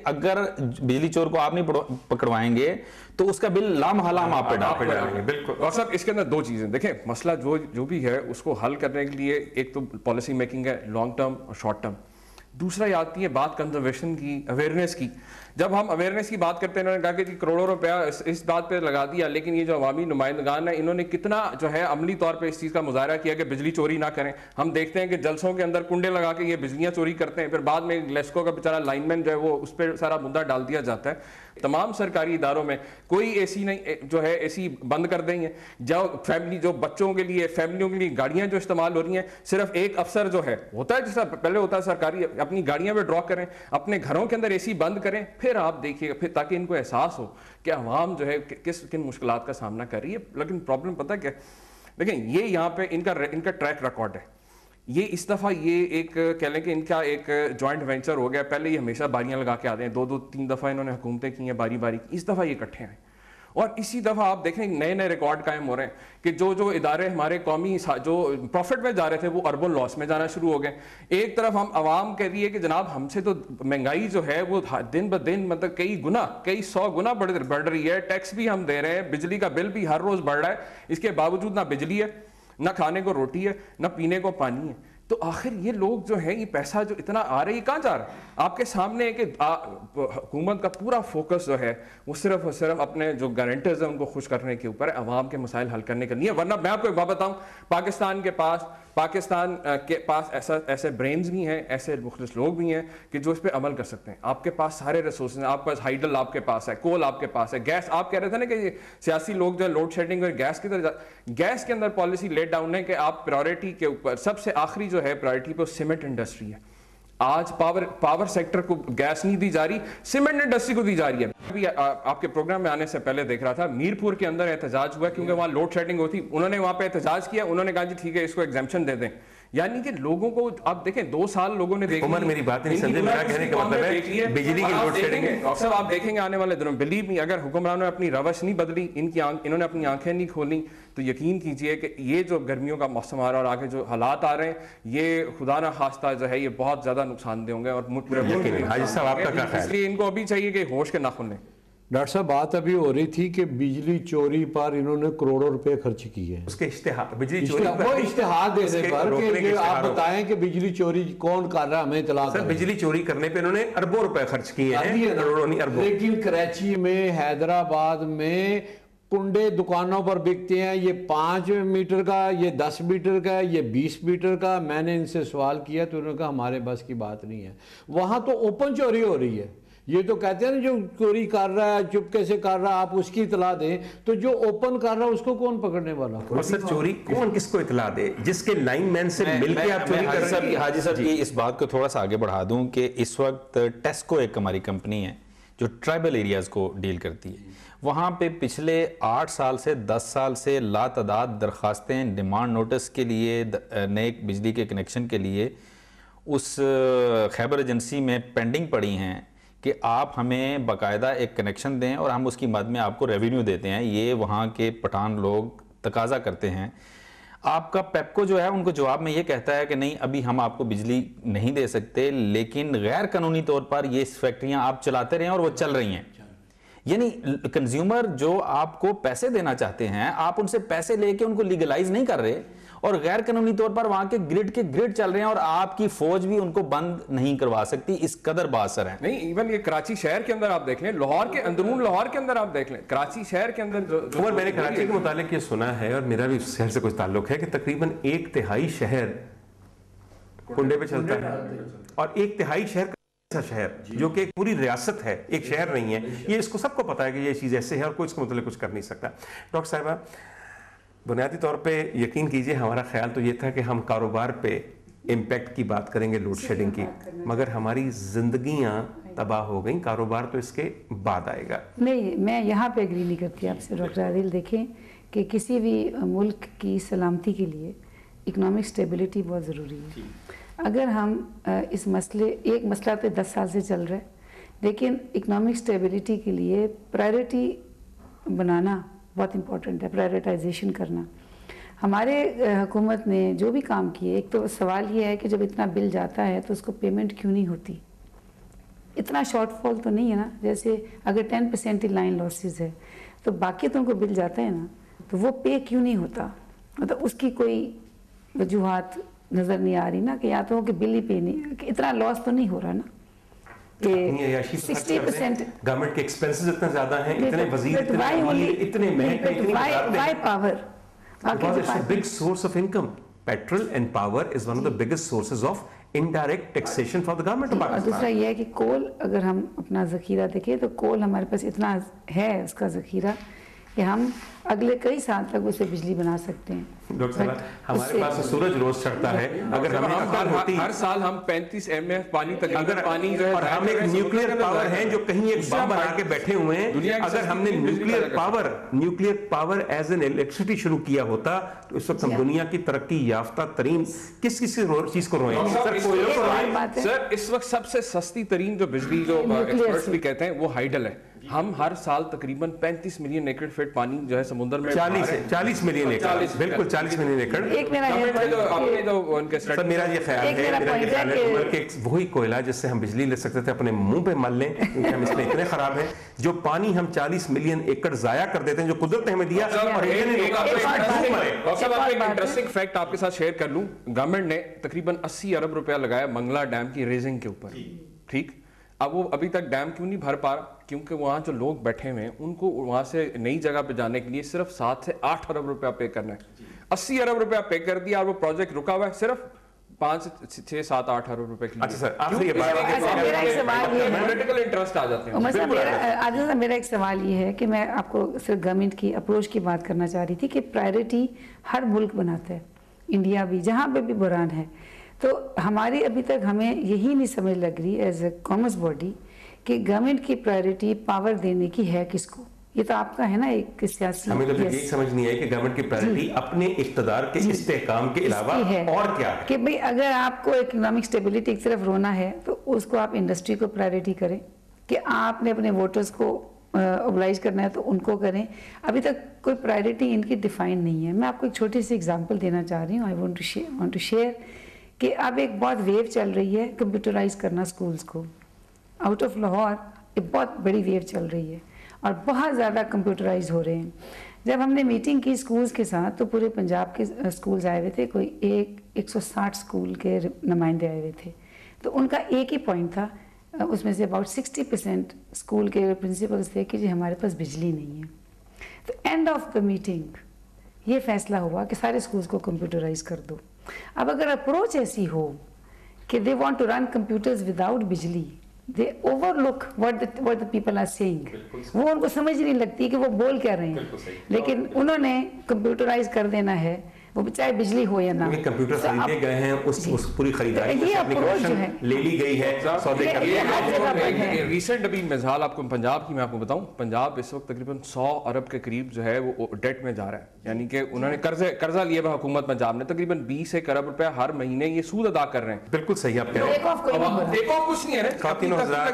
اگر بجلی چور کو آپ نہیں پکڑوائیں گے تو اس کا بل لامحالہ ہم آپ پہ ڈالیں گے. بالکل. اور صاحب اس کے اندر دو چیزیں دیکھیں, مسئلہ جو بھی ہے اس کو حل کرنے کے لیے ایک تو پالیسی میکنگ ہے لانگ ٹرم اور شارٹ ٹرم. دوسرا یہ آتی ہے بات کنزرویشن کی, اویئرنیس کی. جب ہم اویئرنیس کی بات کرتے ہیں, انہوں نے کہا کہ جی کروڑوں روپیہ اس بات پہ لگا دیا, لیکن یہ جو عوامی نمائندگان ہیں انہوں نے کتنا جو ہے عملی طور پہ اس چیز کا مظاہرہ کیا کہ بجلی چوری نہ کریں. ہم دیکھتے ہیں کہ جلسوں کے اندر کنڈے لگا کے یہ بجلیاں چوری کرتے ہیں, پھر بعد میں لیسکو کا بیچارہ لائن مین جو ہے وہ اس پہ سارا مدعا ڈال دیا جاتا ہے. تمام سرکاری اداروں میں کوئی اے سی نہیں جو ہے, اے سی بند کر دیں گے. جو بچوں کے لیے فیملیوں کے لیے گاڑیاں جو استعمال ہو رہی ہیں, صرف ایک افسر جو ہے ہوتا ہے جیسا پہلے ہوتا ہے سرکاری, اپنی گاڑیاں پہ ڈرا کریں, اپنے گھروں کے اندر اے سی بند کریں, پھر آپ دیکھیے پھر تاکہ ان کو احساس ہو کہ عوام جو ہے کن مشکلات کا سامنا کر رہی ہے. لیکن پرابلم پتہ کیا, دیکھیں یہ یہاں پہ ان کا ٹریک ریکارڈ ہے. یہ اس دفعہ یہ ایک کہہ لیں کہ ان کا ایک جوائنٹ وینچر ہو گیا. پہلے یہ ہمیشہ باریاں لگا کے آتے ہیں, 2-3 دفعہ انہوں نے حکومتیں کی ہیں باری باری, اس دفعہ یہ اکٹھے ہیں. اور اسی دفعہ آپ دیکھیں نئے نئے ریکارڈ قائم ہو رہے ہیں کہ جو ادارے ہمارے قومی جو پروفٹ میں جا رہے تھے وہ اربوں لاس میں جانا شروع ہو گئے. ایک طرف ہم عوام کہہ رہی ہے کہ جناب ہم سے تو مہنگائی جو ہے وہ دن بہ دن مطلب کئی 100 گنا بڑھ رہی ہے, ٹیکس بھی ہم دے رہے ہیں, بجلی کا بل بھی ہر روز بڑھ رہا ہے, اس کے باوجود نہ بجلی ہے, نہ کھانے کو روٹی ہے, نہ پینے کو پانی ہے. تو آخر یہ لوگ جو ہیں یہ پیسہ جو اتنا آ رہا ہے یہ کہاں جا رہا ہے؟ آپ کے سامنے ہے کہ حکومت کا پورا فوکس جو ہے وہ صرف اور صرف اپنے جو گارنٹرز ہیں ان کو خوش کرنے کے اوپر ہے, عوام کے مسائل حل کرنے کے لیے. ورنہ میں آپ کو ایک بات بتاؤں, پاکستان کے پاس ایسے برینز بھی ہیں, ایسے مخلص لوگ بھی ہیں کہ جو اس پہ عمل کر سکتے ہیں. آپ کے پاس سارے ریسورسز ہیں, آپ کے پاس ہائیڈل آپ کے پاس ہے, کول آپ کے پاس ہے, گیس. آپ کہہ رہے تھے نا کہ یہ سیاسی لوگ جو ہے لوڈ شیڈنگ اور گیس کی طرف, گیس کے اندر پالیسی لیٹ ڈاؤن ہے کہ آپ پرائورٹی کے اوپر سب سے آخری جو ہے پرائورٹی پہ سیمنٹ انڈسٹری ہے. آج پاور سیکٹر کو گیس نہیں دی جا رہی, سیمنٹ انڈسٹری کو دی جا رہی ہے. ابھی آپ کے پروگرام میں آنے سے پہلے دیکھ رہا تھا میرپور کے اندر احتجاج ہوا کیونکہ وہاں لوڈ شیڈنگ ہوتی, انہوں نے وہاں پہ احتجاج کیا, انہوں نے کہا جی ٹھیک ہے اس کو ایگزیمپشن دے دیں. یعنی کہ لوگوں کو آپ دیکھیں 2 سال لوگوں نے دیکھ, عمر میری بات نہیں سمجھے, میرا کہنے کا مطلب ہے بجلی کی لوڈ شیڈنگ ہے. ڈاکٹر صاحب آپ دیکھیں گے آنے والے دنوں, بلیو می, اگر حکمرانوں نے اپنی روش نہیں بدلی, انہوں نے اپنی آنکھیں نہیں کھولی, تو یقین کیجئے کہ یہ جو گرمیوں کا موسم آ رہا ہے اور آگے جو حالات آ رہے ہیں یہ خدا نہ خواستہ جو ہے یہ بہت زیادہ نقصان دہ ہوں گے. اور پورے ملک میں حاجی صاحب آپ کا کیا خیال ہے؟ اس لیے ان کو ابھی چاہیے کہ ہوش کے ناخن لیں. ڈاکٹر صاحب بات ابھی ہو رہی تھی کہ بجلی چوری پر انہوں نے کروڑوں روپے خرچ کیے ہیں. اس کے اشتہار بجلی چوری پر وہ اشتہار دینے پر کہ آپ بتائیں کہ بجلی چوری کون کر رہا ہے, ہمیں اطلاع سر بجلی چوری کرنے پہ انہوں نے اربوں روپے خرچ کیے ہیں, کروڑوں نہیں اربوں. لیکن کراچی میں, حیدرآباد میں کنڈے دکانوں پر بکتے ہیں, یہ 5 میٹر کا, یہ 10 میٹر کا, یہ 20 میٹر کا. میں نے ان سے سوال کیا تو انہوں نے کہا ہمارے بس کی بات نہیں ہے. وہاں تو اوپن چوری ہو رہی ہے. یہ تو کہتے ہیں نا جو چوری کر رہا ہے چپکے سے کر رہا ہے آپ اس کی اطلاع دیں, تو جو اوپن کر رہا ہے اس کو کون پکڑنے والا؟ سر چوری کون کس کو اطلاع دے؟ جس کے لائن مین سے مل کے آپ چوری کر رہے ہیں. حاجی صاحب یہ اس بات کو تھوڑا سا آگے بڑھا دوں کہ اس وقت ٹیسکو ایک ہماری کمپنی ہے جو ٹرائبل ایریاز کو ڈیل کرتی ہے. وہاں پہ پچھلے 8 سال سے 10 سال سے لاتعداد درخواستیں ڈیمانڈ نوٹس کے لیے, نئے بجلی کے کنیکشن کے لیے اس خیبر ایجنسی میں پینڈنگ پڑی ہیں کہ آپ ہمیں باقاعدہ ایک کنیکشن دیں اور ہم اس کی مد میں آپ کو ریونیو دیتے ہیں. یہ وہاں کے پٹھان لوگ تقاضا کرتے ہیں. آپ کا پیپکو جو ہے ان کو جواب میں یہ کہتا ہے کہ نہیں ابھی ہم آپ کو بجلی نہیں دے سکتے, لیکن غیر قانونی طور پر یہ فیکٹریاں آپ چلاتے رہے ہیں اور وہ چل رہی ہیں. یعنی کنزیومر جو آپ کو پیسے دینا چاہتے ہیں آپ ان سے پیسے لے کے ان کو لیگلائز نہیں کر رہے, اور غیر قانونی طور پر وہاں کے گریڈ چل رہے ہیں, اور آپ کی فوج بھی ان کو بند نہیں کروا سکتی. اس قدر باثر ہے. نہیں ایون یہ کراچی شہر کے اندر آپ دیکھ لیں, لاہور کے اندرون لاہور کے اندر آپ دیکھ لیں, کراچی شہر کے اندر عمر میں نے کراچی کے متعلق یہ سنا ہے, اور میرا بھی اس شہر سے کچھ تعلق ہے, کہ تقریباً 1/3 شہر کنڈے پہ چلتا ہے, اور 1/3 شہر شہر جو کہ ایک پوری ریاست ہے, ایک شہر نہیں ہے. یہ اس کو سب کو پتا ہے کہ یہ چیز ایسے ہے اور کوئی اس کے متعلق کچھ کر نہیں سکتا. ڈاکٹر صاحبہ بنیادی طور پہ یقین کیجئے ہمارا خیال تو یہ تھا کہ ہم کاروبار پہ امپیکٹ کی بات کریں گے, لوڈ شیڈنگ کی, مگر ہماری زندگیاں تباہ ہو گئیں. کاروبار تو اس کے بعد آئے گا. نہیں, میں یہاں پہ ایگری نہیں کرتی آپ سے ڈاکٹر عادل. دیکھیں کہ کسی بھی ملک کی سلامتی کے لیے اکنامک سٹیبلٹی بہت ضروری ہے. اگر ہم اس ایک مسئلہ پہ 10 سال سے چل رہا ہے, لیکن اکنامک سٹیبلٹی کے لیے پرائرٹی بنانا بہت امپورٹنٹ ہے, پرائرٹائزیشن کرنا. ہمارے حکومت نے جو بھی کام کیے, ایک تو سوال یہ ہے کہ جب اتنا بل جاتا ہے تو اس کو پیمنٹ کیوں نہیں ہوتی. اتنا شارٹ فال تو نہیں ہے نا. جیسے اگر 10% لائن لاسز ہے تو باقی تو ان کو بل جاتا ہے نا, تو وہ پے کیوں نہیں ہوتا؟ مطلب اس کی کوئی وجوہات نظر نہیں آ رہی نا, کہ یا تو ہو کہ بل ہی پے نہیں, کہ اتنا لاس تو نہیں ہو رہا نا. 60% گورنمنٹ کے ایکسپینسز اتنے زیادہ ہیں, اتنے وزیر اتنے مہنگے, why power big source of income. Petrol and power is one of the biggest sources of indirect taxation for the government of اور Pakistan. دوسرا یہ ہے کہ کول, اگر ہم اپنا ذخیرہ دیکھیں تو کول ہمارے پاس اتنا ہے اس کا ذخیرہ کہ ہم اگلے کئی سال تک اسے بجلی بنا سکتے ہیں. ڈاکٹر صاحب ہمارے پاس سورج روز چڑھتا ہے, اگر ہمیں عقل ہوتی ہر سال ہم 35 MF پانی تقریباً پانی جو ہے, اور ہم ایک نیوکلیئر پاور ہیں جو کہیں ایک بم بنا کے بیٹھے ہوئے ہیں, اگر ہم نے nuclear power as an electricity شروع کیا ہوتا تو اس وقت ہم دنیا کی ترقی یافتہ ترین کس چیز کو روئیں گے؟ سر اس وقت سب سے سستی ترین جو بجلی جو ایکسپرٹس بھی کہتے ہیں وہ ہائیڈل ہے. ہم ہر سال تقریباً 35 ملین ایکڑ فٹ پانی جو ہے سمندر میں 40 ملین ایکڑ, بالکل 40 ملین ایکڑ. سر میرا یہ خیال ہے کہ وہی کوئلہ جس سے ہم بجلی لے سکتے تھے اپنے منہ پہ مل لیں, کیونکہ ہم اس میں اتنے خراب ہیں. جو پانی ہم 40 ملین ایکڑ ضائع کر دیتے ہیں جو قدرت نے ہمیں دیا. ایک انٹرسٹنگ فیکٹ آپ کے ساتھ شیئر کر لوں, گورنمنٹ نے تقریباً 80 ارب روپیہ لگایا منگلا ڈیم کی ریزنگ کے اوپر. ٹھیک, اب وہ ابھی تک ڈیم کیوں نہیں بھر پا رہا؟ کیونکہ وہاں جو لوگ بیٹھے ہوئے ہیں ان کو وہاں سے نئی جگہ پہ جانے کے لیے صرف 7 سے 8 ارب روپیہ پے کرنا ہے. 80 ارب روپیہ پے کر دیا اور وہ پروجیکٹ رکا ہوا ہے صرف 5 سے 6 7 8 ارب روپے کے لیے. اچھا سر, آپ سے یہ بات میرا ایک سوال یہ ہے, پولیٹیکل انٹرسٹ آ جاتے ہیں. میرا ایک سوال یہ ہے کہ میں آپ کو صرف گورنمنٹ کی اپروچ کی بات کرنا چاہ رہی تھی کہ پرائرٹی ہر ملک بناتا ہے, انڈیا بھی, جہاں پہ بھی بحران ہے. تو ہماری ابھی تک ہمیں یہی نہیں سمجھ لگ رہی ایز اے کامرس باڈی کہ گورنمنٹ کی پرائرٹی پاور دینے کی ہے کس کو. یہ تو آپ کا ہے نا ایک سیاسی, ہمیں تو یہی سمجھ نہیں آئی کہ گورنمنٹ کی پرائرٹی اپنے اقتدار کے استحکام کے علاوہ اور کیا ہے. کہ بھئی اگر آپ کو اکنامک سٹیبلٹی کی طرف رونا ہے تو اس کو آپ انڈسٹری کو پرائرٹی کریں, کہ آپ نے اپنے ووٹرز کو اوبلائز کرنا ہے تو ان کو کریں. ابھی تک کوئی پرائرٹی ان کی ڈیفائن نہیں ہے. میں آپ کو ایک چھوٹی سی اگزامپل دینا چاہ رہی ہوں. آئی وانٹ ٹو شیئر کہ اب ایک بہت ویو چل رہی ہے کمپیوٹرائز کرنا سکولز کو. آؤٹ آف لاہور ایک بہت بڑی ویو چل رہی ہے اور بہت زیادہ کمپیوٹرائز ہو رہے ہیں. جب ہم نے میٹنگ کی سکولز کے ساتھ تو پورے پنجاب کے سکولز آئے ہوئے تھے, کوئی 160 سکول کے نمائندے آئے ہوئے تھے. تو ان کا ایک ہی پوائنٹ تھا, اس میں سے اباؤٹ 60% سکول کے پرنسپلز تھے کہ جی ہمارے پاس بجلی نہیں ہے. تو اینڈ آف دا میٹنگ یہ فیصلہ ہوا کہ سارے سکولز کو کمپیوٹرائز کر دو. اب اگر اپروچ ایسی ہو کہ they want to run computers without بجلی, they overlook what the people are saying. وہ ان کو سمجھ نہیں لگتی کہ وہ بول کیا رہے ہیں, لیکن انہوں نے کمپیوٹرائز کر دینا ہے, وہ چاہے بجلی ہو یا نہ. کمپیوٹر خریدے گئے ہیں, اس پوری خریداری لے لی گئی ہے. ریسنٹ ابھی مثال آپ کو پنجاب کی میں آپ کو بتاؤں, پنجاب اس وقت تقریباً 100 ارب کے قریب جو ہے وہ ڈیٹ میں جا رہا ہے. یعنی کہ انہوں نے قرضہ لیا ہوا حکومت پنجاب نے, تقریباً 20 ارب روپے ہر مہینے یہ سود ادا کر رہے ہیں. بالکل صحیح آپ کہہ رہے ہیں. ٹیک آف کچھ نہیں ہے. خواتین و حضرات,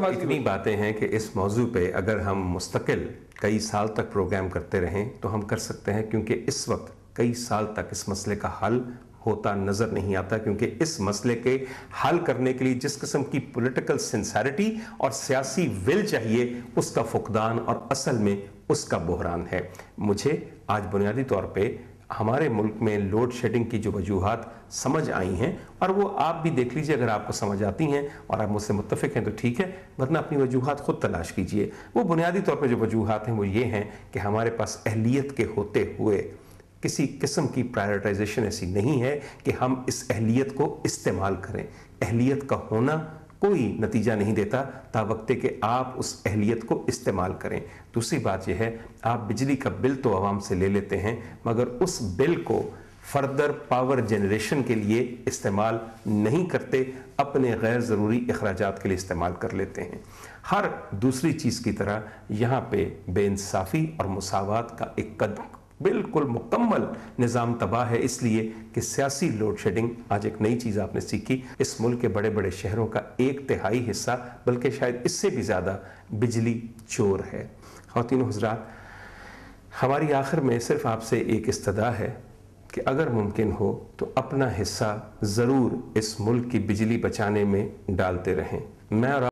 اتنی باتیں ہیں کہ اس موضوع پہ اگر ہم مستقل کئی سال تک پروگرام کرتے رہیں تو ہم کر سکتے ہیں, کیونکہ اس وقت کئی سال تک اس مسئلے کا حل ہوتا نظر نہیں آتا. کیونکہ اس مسئلے کے حل کرنے کے لیے جس قسم کی پولیٹیکل سنسیریٹی اور سیاسی ول چاہیے اس کا فقدان اور اصل میں اس کا بحران ہے. مجھے آج بنیادی طور پہ ہمارے ملک میں لوڈ شیڈنگ کی جو وجوہات سمجھ آئی ہیں, اور وہ آپ بھی دیکھ لیجئے اگر آپ کو سمجھ آتی ہیں اور آپ مجھ سے متفق ہیں تو ٹھیک ہے, ورنہ اپنی وجوہات خود تلاش کیجئے. وہ بنیادی طور پہ جو وجوہات ہیں وہ یہ ہیں کہ ہمارے پاس اہلیت کے ہوتے ہوئے کسی قسم کی پرائرٹائزیشن ایسی نہیں ہے کہ ہم اس اہلیت کو استعمال کریں. اہلیت کا ہونا کوئی نتیجہ نہیں دیتا تا وقت کہ آپ اس اہلیت کو استعمال کریں. دوسری بات یہ ہے, آپ بجلی کا بل تو عوام سے لے لیتے ہیں مگر اس بل کو فردر پاور جنریشن کے لیے استعمال نہیں کرتے, اپنے غیر ضروری اخراجات کے لیے استعمال کر لیتے ہیں. ہر دوسری چیز کی طرح یہاں پہ بے انصافی اور مساوات کا ایک بالکل مکمل نظام تباہ ہے, اس لیے کہ سیاسی لوڈ شیڈنگ. آج ایک نئی چیز آپ نے سیکھی, اس ملک کے بڑے بڑے شہروں کا 1/3 حصہ بلکہ شاید اس سے بھی زیادہ بجلی چور ہے. خواتین و حضرات, ہماری آخر میں صرف آپ سے ایک استدعا ہے کہ اگر ممکن ہو تو اپنا حصہ ضرور اس ملک کی بجلی بچانے میں ڈالتے رہیں. میں اور